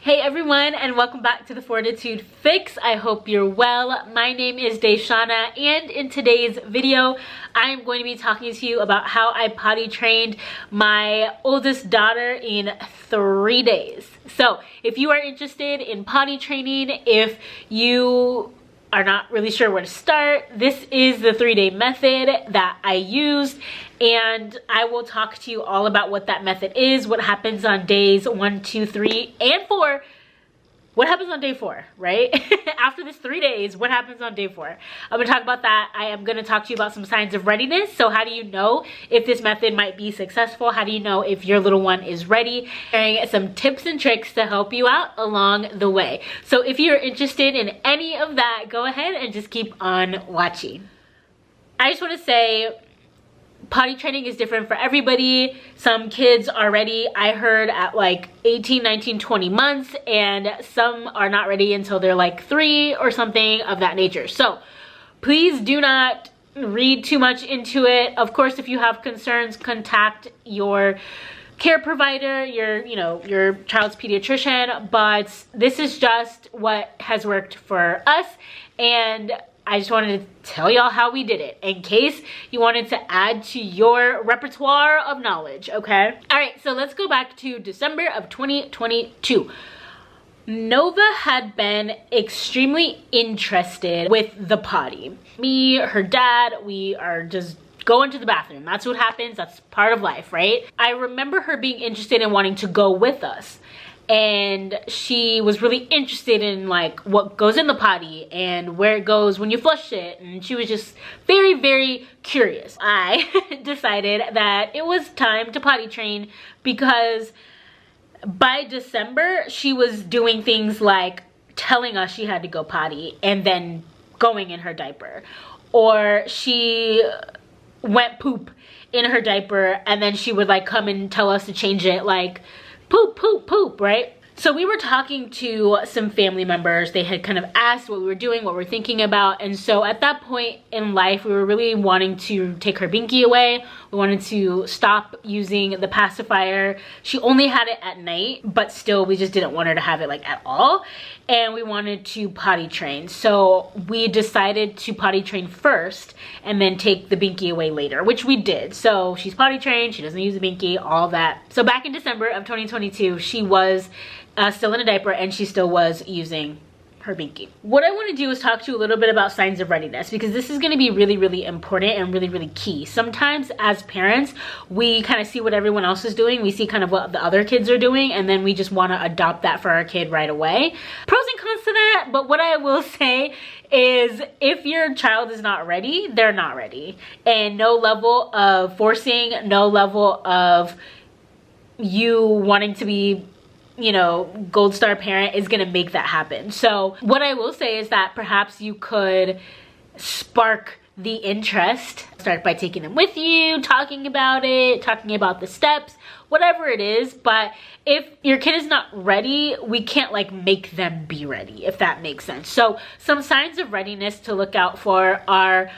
Hey everyone, and welcome back to the Fortitude Fix. I hope you're well. My name is DaShanna, and in today's video, I am going to be talking to you about how I potty trained my oldest daughter in 3 days. So if you are interested in potty training, if you are not really sure where to start, this is the 3-day method that I used, and I will talk to you all about what that method is, what happens on days 1, 2, 3, and 4. What happens on day 4, right? After this 3 days, what happens on day 4? I'm gonna talk about that. I am gonna talk to you about some signs of readiness. So how do you know if this method might be successful? How do you know if your little one is ready? Sharing some tips and tricks to help you out along the way. So if you're interested in any of that, go ahead and just keep on watching. I just wanna say, potty training is different for everybody. Some kids are ready, I heard, at like 18, 19, 20 months, and some are not ready until they're like 3 or something of that nature. So please do not read too much into it. Of course, if you have concerns, contact your care provider, your child's pediatrician, but this is just what has worked for us, and I just wanted to tell y'all how we did it in case you wanted to add to your repertoire of knowledge, okay? All right, so let's go back to December of 2022. Nova had been extremely interested with the potty. Me, her dad, we are just going to the bathroom. That's what happens. That's part of life, right? I remember her being interested in wanting to go with us. And she was really interested in like what goes in the potty and where it goes when you flush it, and she was just very, very curious. I decided that it was time to potty train because by December she was doing things like telling us she had to go potty and then going in her diaper, or she went poop in her diaper and then she would like come and tell us to change it, like poop, poop, poop, right? So we were talking to some family members. They had kind of asked what we were doing, what we're thinking about. And so at that point in life, we were really wanting to take her binky away. We wanted to stop using the pacifier. She only had it at night, but still we just didn't want her to have it like at all. And we wanted to potty train. So we decided to potty train first and then take the binky away later, which we did. So she's potty trained, she doesn't use the binky, all that. So back in December of 2022, she was still in a diaper and she still was using her binky. What I want to do is talk to you a little bit about signs of readiness, because this is going to be really, really important and really, really key. Sometimes as parents, we kind of see what everyone else is doing. We see kind of what the other kids are doing, and then we just want to adopt that for our kid right away. Pros and cons to that, but what I will say is if your child is not ready, they're not ready. And no level of forcing, no level of you wanting to be, you know, gold star parent is gonna make that happen. So what I will say is that perhaps you could spark the interest. Start by taking them with you, talking about it, talking about the steps, whatever it is. But if your kid is not ready, we can't like make them be ready, if that makes sense. So some signs of readiness to look out for are,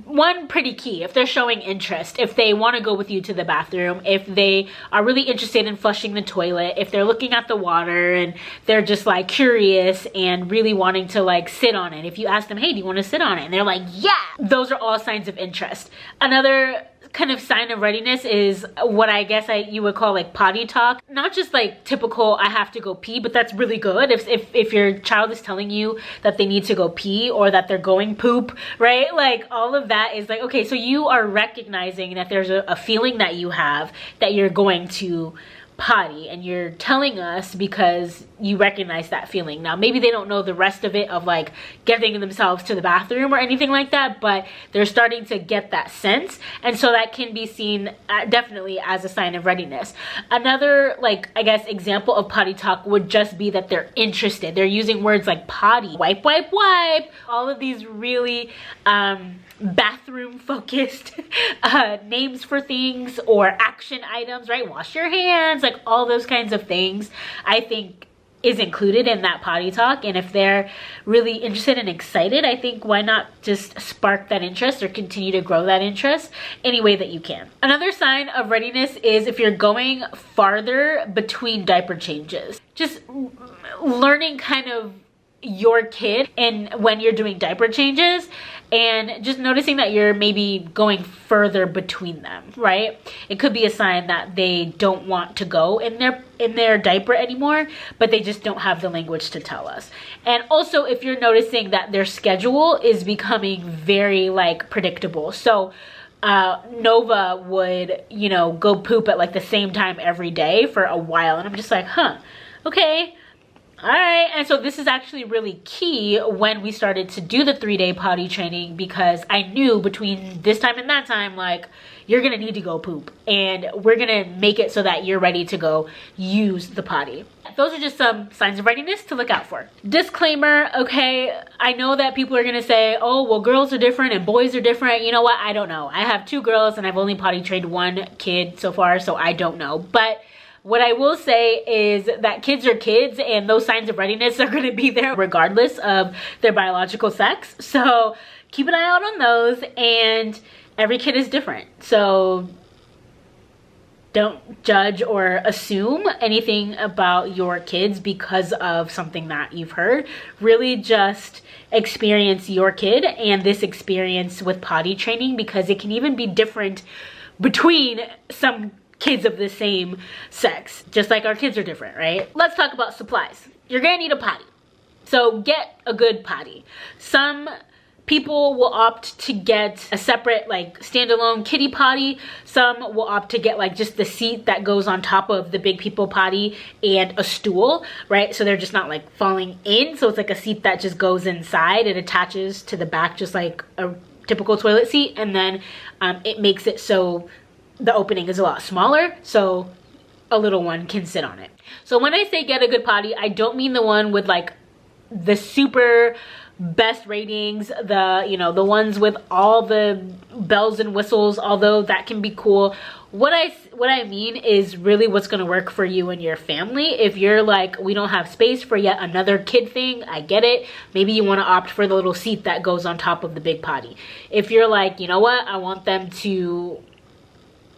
one, pretty key, if they're showing interest, if they want to go with you to the bathroom, if they are really interested in flushing the toilet, if they're looking at the water and they're just like curious and really wanting to like sit on it. If you ask them, hey, do you want to sit on it? And they're like, yeah, those are all signs of interest. Another kind of sign of readiness is what I guess you would call like potty talk. Not just like typical I have to go pee, but that's really good if your child is telling you that they need to go pee or that they're going poop, right? Like all of that is like, okay, so you are recognizing that there's a feeling that you have that you're going to potty, and you're telling us because you recognize that feeling. Now maybe they don't know the rest of it of like getting themselves to the bathroom or anything like that, but they're starting to get that sense, and so that can be seen definitely as a sign of readiness. Another like I guess example of potty talk would just be that they're interested. They're using words like potty, wipe, wipe, wipe, all of these really bathroom focused names for things or action items, right? Wash your hands, like all those kinds of things. I think is included in that potty talk. And if they're really interested and excited, I think why not just spark that interest or continue to grow that interest any way that you can. Another sign of readiness is if you're going farther between diaper changes. Just learning kind of your kid and when you're doing diaper changes, and just noticing that you're maybe going further between them, right? It could be a sign that they don't want to go in their diaper anymore, but they just don't have the language to tell us. And also if you're noticing that their schedule is becoming very like predictable. So Nova would, you know, go poop at like the same time every day for a while, and I'm just like, huh, okay. All right, and so this is actually really key when we started to do the 3-day potty training, because I knew between this time and that time, like, you're gonna need to go poop, and we're gonna make it so that you're ready to go use the potty. Those are just some signs of readiness to look out for. Disclaimer, okay, I know that people are gonna say, oh, well, girls are different and boys are different. You know what, I don't know. I have 2 girls and I've only potty trained 1 kid so far, so I don't know. But what I will say is that kids are kids, and those signs of readiness are going to be there regardless of their biological sex. So keep an eye out on those, and every kid is different. So don't judge or assume anything about your kids because of something that you've heard. Really just experience your kid and this experience with potty training, because it can even be different between some kids of the same sex, just like our kids are different, right? Let's talk about supplies. You're gonna need a potty, so get a good potty. Some people will opt to get a separate like standalone kiddie potty. Some will opt to get like just the seat that goes on top of the big people potty and a stool, right? So they're just not like falling in. So it's like a seat that just goes inside. It attaches to the back just like a typical toilet seat, and then it makes it so the opening is a lot smaller, so a little one can sit on it. So when I say get a good potty, I don't mean the one with like the super best ratings, the ones with all the bells and whistles, although that can be cool. What I mean is really what's going to work for you and your family. If you're like, we don't have space for yet another kid thing, I get it. Maybe you want to opt for the little seat that goes on top of the big potty. If you're like, you know what, I want them to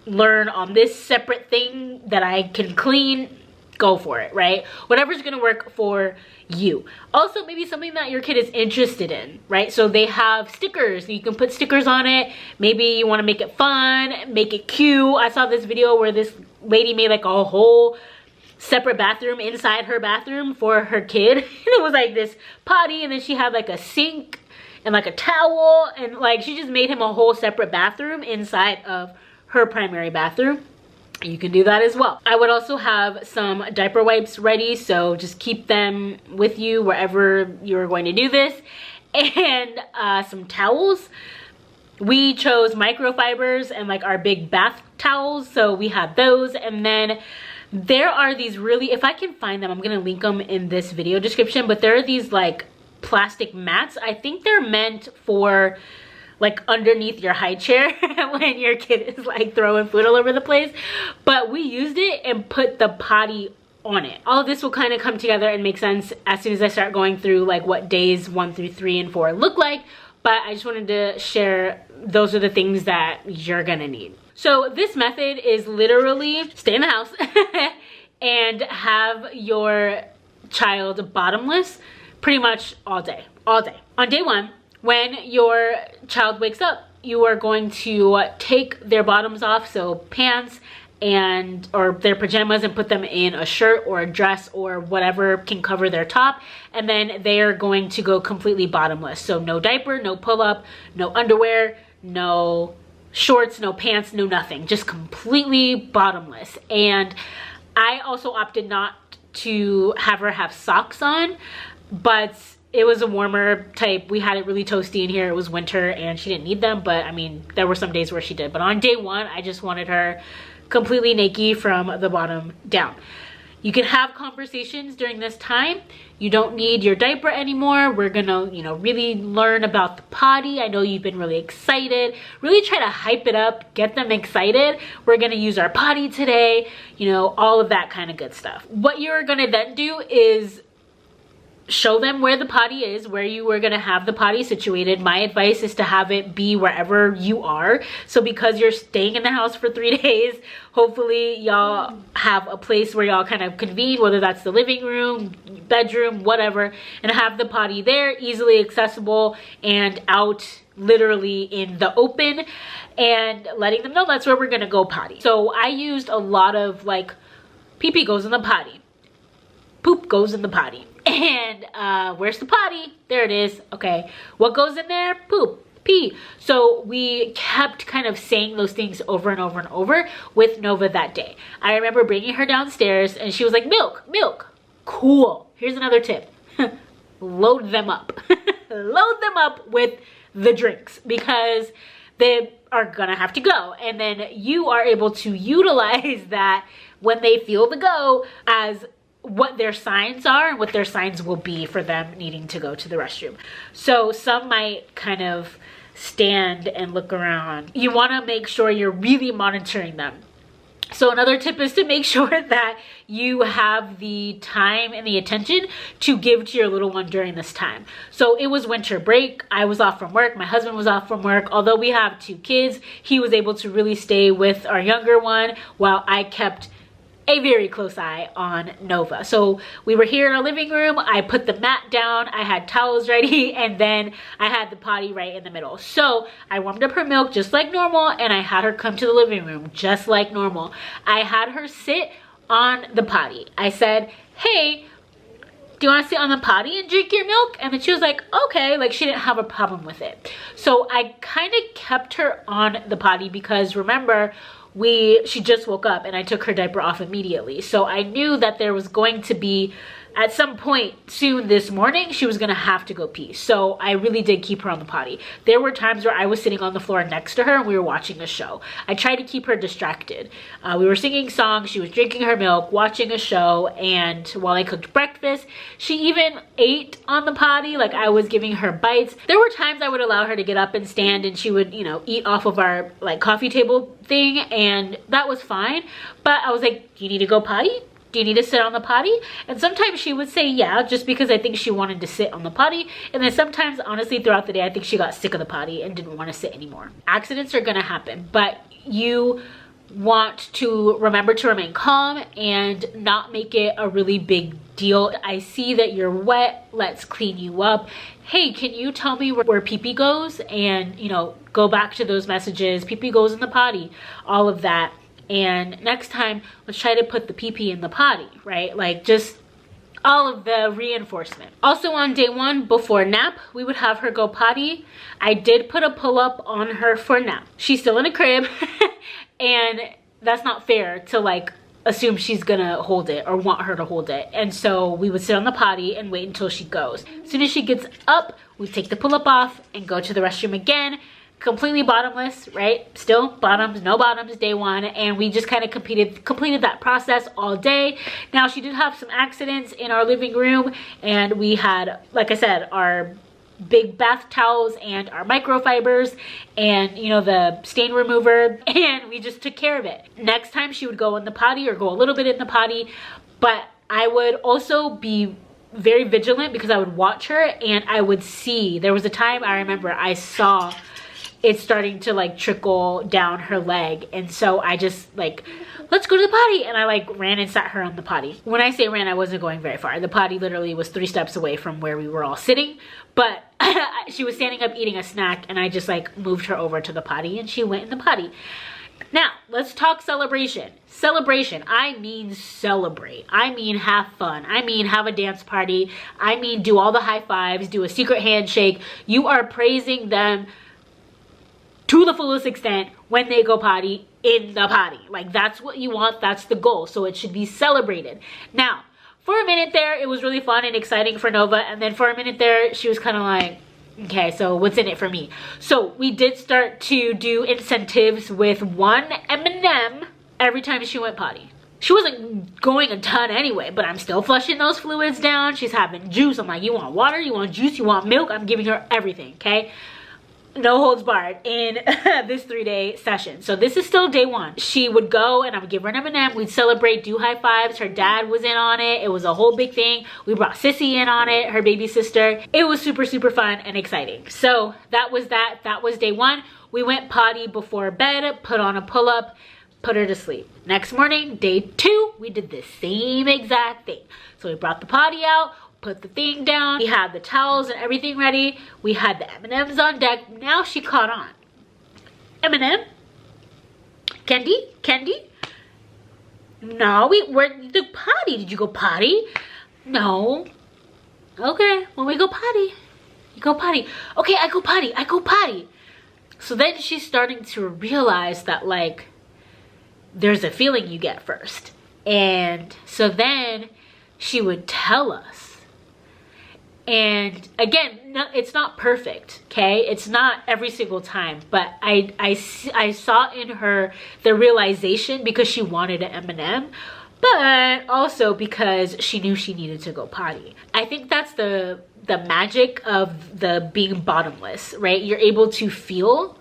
learn on this separate thing that I can clean, go for it, right? Whatever's gonna work for you. Also, maybe something that your kid is interested in, right? So they have stickers, you can put stickers on it. Maybe you want to make it fun, make it cute. I saw this video where this lady made like a whole separate bathroom inside her bathroom for her kid. And it was like this potty, and then she had like a sink and like a towel, and like she just made him a whole separate bathroom inside of her primary bathroom. You can do that as well. I would also have some diaper wipes ready, so just keep them with you wherever you're going to do this, and some towels. We chose microfibers and like our big bath towels, so we have those. And then there are these really, if I can find them, I'm gonna link them in this video description, but there are these like plastic mats. I think they're meant for like underneath your high chair when your kid is like throwing food all over the place. But we used it and put the potty on it. All of this will kind of come together and make sense as soon as I start going through like what days 1 through 3 and 4 look like. But I just wanted to share, those are the things that you're gonna need. So this method is literally stay in the house and have your child bottomless pretty much all day. On day 1, when your child wakes up, you are going to take their bottoms off, so pants or their pajamas, and put them in a shirt or a dress or whatever can cover their top, and then they are going to go completely bottomless. So no diaper, no pull-up, no underwear, no shorts, no pants, no nothing, just completely bottomless. And I also opted not to have her have socks on, but it was a warmer type. We had it really toasty in here. It was winter and she didn't need them, but I mean, there were some days where she did. But on day 1, I just wanted her completely naked from the bottom down. You can have conversations during this time. You don't need your diaper anymore. We're gonna, you know, really learn about the potty. I know you've been really excited. Really try to hype it up, get them excited. We're gonna use our potty today, you know, all of that kind of good stuff. What you're gonna then do is show them where the potty is, where you are going to have the potty situated. My advice is to have it be wherever you are. So because you're staying in the house for 3 days, hopefully y'all have a place where y'all kind of convene, whether that's the living room, bedroom, whatever, and have the potty there, easily accessible and out literally in the open, and letting them know that's where we're going to go potty. So I used a lot of like, pee-pee goes in the potty, poop goes in the potty. And where's the potty? There it is. Okay, what goes in there? Poop, pee. So we kept kind of saying those things over and over and over with Nova that day. I remember bringing her downstairs and she was like, milk, milk. Cool. Here's another tip. Load them up. Load them up with the drinks, because they are gonna have to go, and then you are able to utilize that when they feel the go as what their signs are and what their signs will be for them needing to go to the restroom. So some might kind of stand and look around. You want to make sure you're really monitoring them. So another tip is to make sure that you have the time and the attention to give to your little one during this time. So it was winter break. I was off from work. My husband was off from work. Although we have 2 kids, he was able to really stay with our younger one while I kept a very close eye on Nova. So we were here in our living room. I put the mat down. I had towels ready, and then I had the potty right in the middle. So I warmed up her milk just like normal, and I had her come to the living room just like normal. I had her sit on the potty. I said, hey, do you want to sit on the potty and drink your milk? And then she was like, okay. Like, she didn't have a problem with it. So I kind of kept her on the potty because, remember, she just woke up and I took her diaper off immediately. So I knew that there was going to be, at some point soon this morning, she was gonna have to go pee. So I really did keep her on the potty. There were times where I was sitting on the floor next to her and we were watching a show. I tried to keep her distracted. We were singing songs, she was drinking her milk, watching a show, and while I cooked breakfast, she even ate on the potty. Like, I was giving her bites. There were times I would allow her to get up and stand, and she would, you know, eat off of our like coffee table thing, and that was fine. But I was like, do you need to go potty? Do you need to sit on the potty? And sometimes she would say yeah, just because I think she wanted to sit on the potty. And then sometimes, honestly, throughout the day, I think she got sick of the potty and didn't want to sit anymore. Accidents are gonna happen, but you want to remember to remain calm and not make it a really big deal. I see that you're wet, let's clean you up. Hey, can you tell me where pee-pee goes? And, you know, go back to those messages. Pee-pee goes in the potty, all of that. And next time, let's try to put the pee-pee in the potty, right? Like, just all of the reinforcement. Also on day 1, before nap, we would have her go potty. I did put a pull-up on her for nap. She's still in a crib, and that's not fair to like assume she's gonna hold it or want her to hold it. And so we would sit on the potty and wait until she goes. As soon as she gets up, we take the pull-up off and go to the restroom again. Completely bottomless, right? Still bottoms, no bottoms, day 1. And we just kind of completed that process all day. Now, she did have some accidents in our living room, and we had, like I said, our big bath towels and our microfibers and, you know, the stain remover, and we just took care of it. Next time she would go in the potty or go a little bit in the potty, but I would also be very vigilant because I would watch her and I would see. There was a time I remember I saw it's starting to like trickle down her leg, and so I just like, let's go to the potty, and I like ran and sat her on the potty. When I say ran, I wasn't going very far. The potty literally was 3 steps away from where we were all sitting, but she was standing up eating a snack, and I just like moved her over to the potty and she went in the potty. Now, let's talk celebration. Celebration, I mean celebrate. I mean have fun. I mean have a dance party. I mean do all the high fives, do a secret handshake. You are praising them to the fullest extent when they go potty in the potty. Like, that's what you want, that's the goal. So it should be celebrated. Now, for a minute there, it was really fun and exciting for Nova. And then for a minute there, she was kind of like, okay, so what's in it for me? So we did start to do incentives with 1 M&M every time she went potty. she wasn't going a ton anyway, but I'm still flushing those fluids down. She's having juice. I'm like, you want water? You want juice? You want milk? I'm giving her everything, okay? No holds barred in this 3-day session. So this is still day 1. She would go and I would give her an M&M. We'd celebrate, do high fives. Her dad was in on it. It was a whole big thing. We brought Sissy in on it, her baby sister. It was super, super fun and exciting. So that was that. That was day 1. We went potty before bed, put on a pull-up, put her to sleep. Next morning, day 2, we did the same exact thing. So we brought the potty out, put the thing down. We had the towels and everything ready. We had the M&Ms on deck. Now she caught on. M&M? Candy? Candy? No, where the potty? Did you go potty? No. Okay, when we go potty, you go potty. Okay, I go potty. I go potty. So then she's starting to realize that, like, there's a feeling you get first. And so then she would tell us. And again, no, it's not perfect, okay? It's not every single time, but I saw in her the realization because she wanted an M&M, but also because she knew she needed to go potty. I think that's the magic of the being bottomless, right? You're able to feel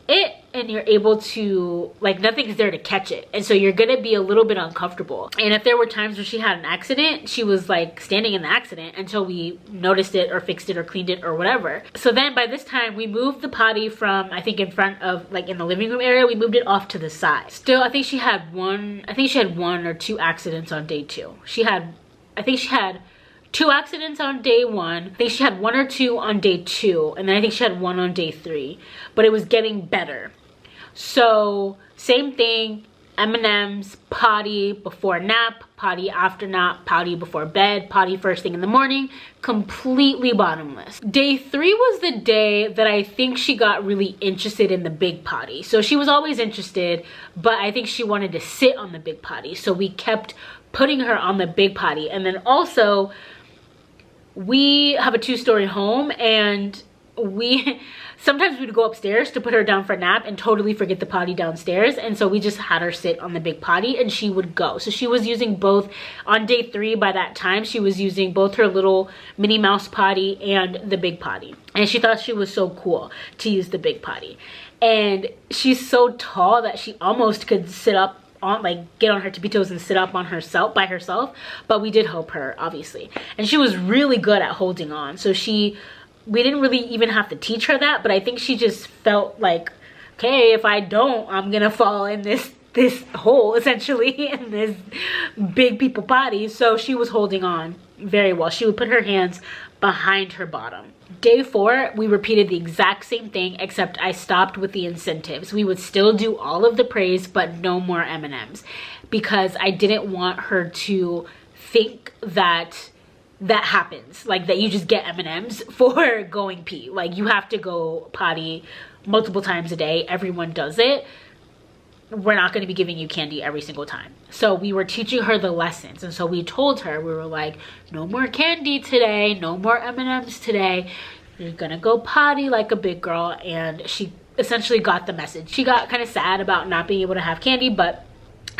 it and you're able to, like, nothing's there to catch it, and so you're gonna be a little bit uncomfortable. And if there were times where she had an accident, she was like standing in the accident until we noticed it or fixed it or cleaned it or whatever. So then by this time we moved the potty from, I think in front of, like in the living room area, we moved it off to the side. Still, I think she had one or two accidents on day 2. I think she had 2 accidents on day 1. I think she had 1 or 2 on day 2, and then I think she had 1 on day 3, but it was getting better. So same thing, M&Ms, potty before nap, potty after nap, potty before bed, potty first thing in the morning, completely bottomless. Day 3 was the day that I think she got really interested in the big potty. So she was always interested, but I think she wanted to sit on the big potty. So we kept putting her on the big potty. And then also, we have a 2-story home, and sometimes we'd go upstairs to put her down for a nap and totally forget the potty downstairs, and so we just had her sit on the big potty and she would go. So she was using both. On day 3, by that time, she was using both her little Minnie Mouse potty and the big potty, and she thought she was so cool to use the big potty. And she's so tall that she almost could sit up on, like, get on her tippy toes and sit up on herself by herself, but we did help her, obviously. And she was really good at holding on, so we didn't really even have to teach her that, but I think she just felt like, okay, if I don't, I'm gonna fall in this hole, essentially, in this big people potty. So she was holding on very well. She would put her hands behind her bottom. Day 4, we repeated the exact same thing, except I stopped with the incentives. We would still do all of the praise, but no more M&Ms, because I didn't want her to think that happens, like that you just get M&Ms for going pee. Like, you have to go potty multiple times a day. Everyone does it. We're not going to be giving you candy every single time. So we were teaching her the lessons, and so we told her, we were like, no more candy today, no more M&Ms today, you're gonna go potty like a big girl. And she essentially got the message. She got kind of sad about not being able to have candy, but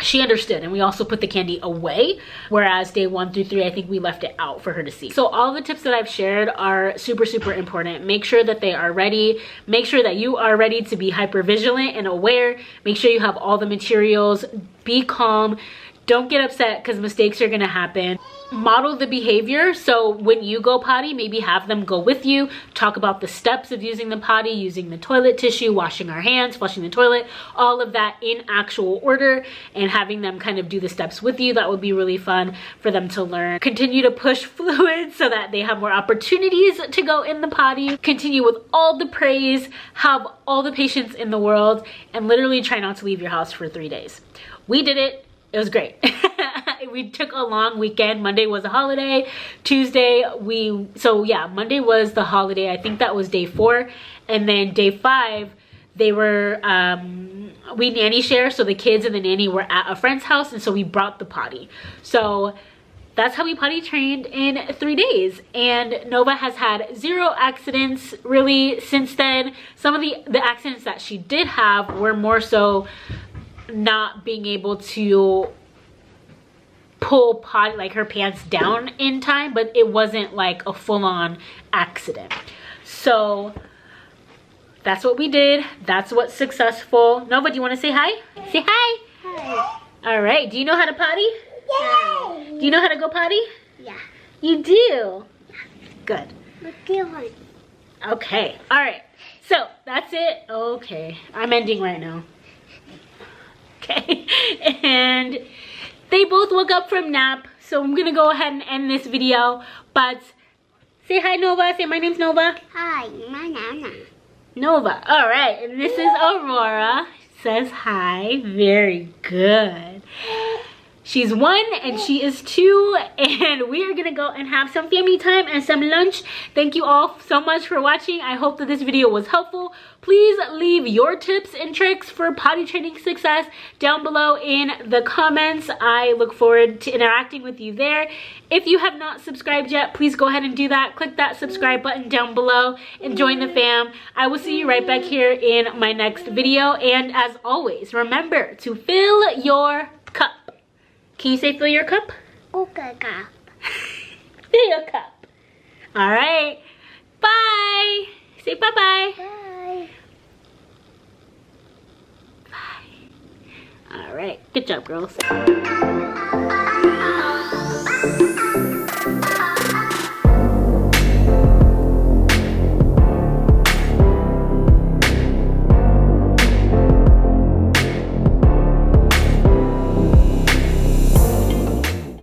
she understood. And we also put the candy away, whereas day 1 through 3, I think we left it out for her to see. So all the tips that I've shared are super, super important. Make sure that they are ready. Make sure that you are ready to be hyper vigilant and aware. Make sure you have all the materials. Be calm. Don't get upset because mistakes are gonna happen. Model the behavior. So when you go potty, maybe have them go with you. Talk about the steps of using the potty, using the toilet tissue, washing our hands, flushing the toilet, all of that in actual order, and having them kind of do the steps with you. That would be really fun for them to learn. Continue to push fluids so that they have more opportunities to go in the potty. Continue with all the praise, have all the patience in the world, and literally try not to leave your house for 3 days. We did it. It was great. We took a long weekend. Monday was a holiday. Tuesday, Monday was the holiday. I think that was day 4. And then day 5, they were, we nanny share. So the kids and the nanny were at a friend's house. And so we brought the potty. So that's how we potty trained in 3 days. And Nova has had 0 accidents really since then. Some of the accidents that she did have were more so not being able to pull Potty, like her pants down in time, but it wasn't like a full-on accident. So that's what we did. That's what's successful. Nova, do you want to say hi? Say hi. Hi. All right. Do you know how to potty? Yay. Do you know how to go potty? Yeah. You do? Good. Okay. Okay. All right. So that's it. Okay. I'm ending right now. Okay. And they both woke up from nap. So I'm going to go ahead and end this video. But say hi, Nova. Say my name's Nova. Hi, my Nana. Nova. All right. And this is Aurora. Says hi. Very good. She's 1 and she is 2, and we are gonna go and have some family time and some lunch. Thank you all so much for watching. I hope that this video was helpful. Please leave your tips and tricks for potty training success down below in the comments. I look forward to interacting with you there. If you have not subscribed yet, please go ahead and do that. Click that subscribe button down below and join the fam. I will see you right back here in my next video. And as always, remember to fill your cup. Can you say fill your cup? Okay, cup. Fill your cup. All right. Bye. Say bye-bye. Bye. Bye. All right. Good job, girls.